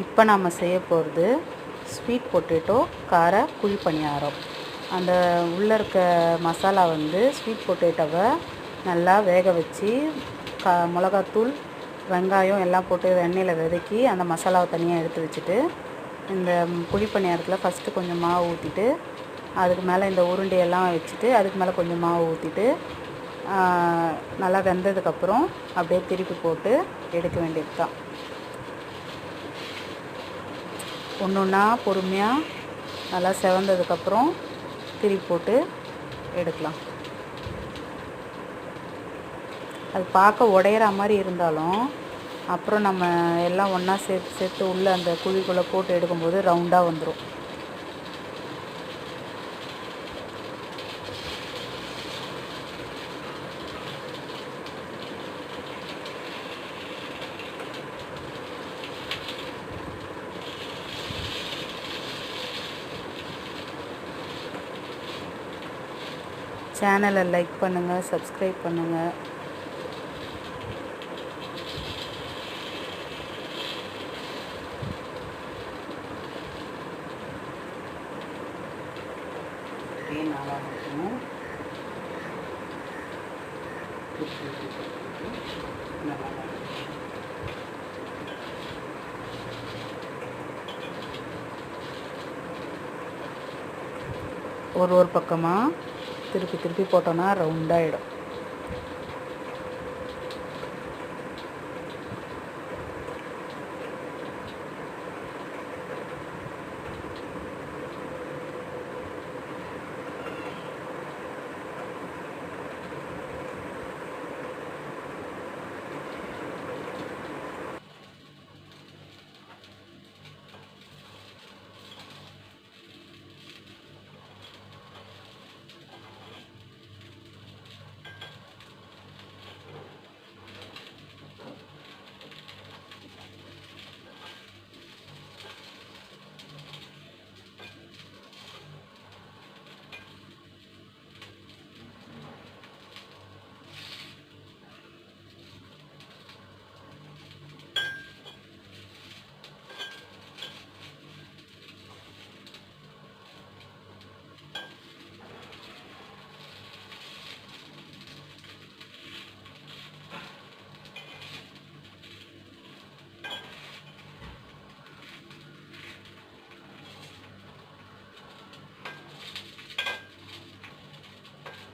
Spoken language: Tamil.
இப்போ நம்ம செய்ய போகிறது ஸ்வீட் பொட்டேட்டோ கார குழி பணியாரம். அந்த உள்ளே இருக்க மசாலா வந்து ஸ்வீட் பொட்டேட்டோவை நல்லா வேக வச்சு மிளகாத்தூள் வெங்காயம் எல்லாம் போட்டு எண்ணெயில் வதக்கி அந்த மசாலாவை தனியாக எடுத்து வச்சுட்டு, இந்த குழி பணியாரத்தில் ஃபஸ்ட்டு கொஞ்சம் மாவு ஊற்றிட்டு, அதுக்கு மேலே இந்த உருண்டையெல்லாம் வச்சுட்டு, அதுக்கு மேலே கொஞ்சம் மாவு ஊற்றிட்டு, நல்லா வெந்ததுக்கப்புறம் அப்படியே திருப்பி போட்டு எடுக்க வேண்டியது தான். ஒன்று ஒன்றா பொறுமையாக நல்லா செவந்ததுக்கப்புறம் திருப்பி போட்டு எடுக்கலாம். அது பார்க்க உடையிற மாதிரி இருந்தாலும் அப்புறம் நம்ம எல்லாம் ஒன்றா சேர்த்து உள்ளே அந்த குழிக்குள்ளே போட்டு எடுக்கும்போது ரவுண்டாக வந்துடும். சேனலை லைக் பண்ணுங்கள், சப்ஸ்கிரைப் பண்ணுங்கள். நல்லா இருக்கணும். ஒரு பக்கமாக திருப்பி போட்டோன்னா ரவுண்டாகிடும்.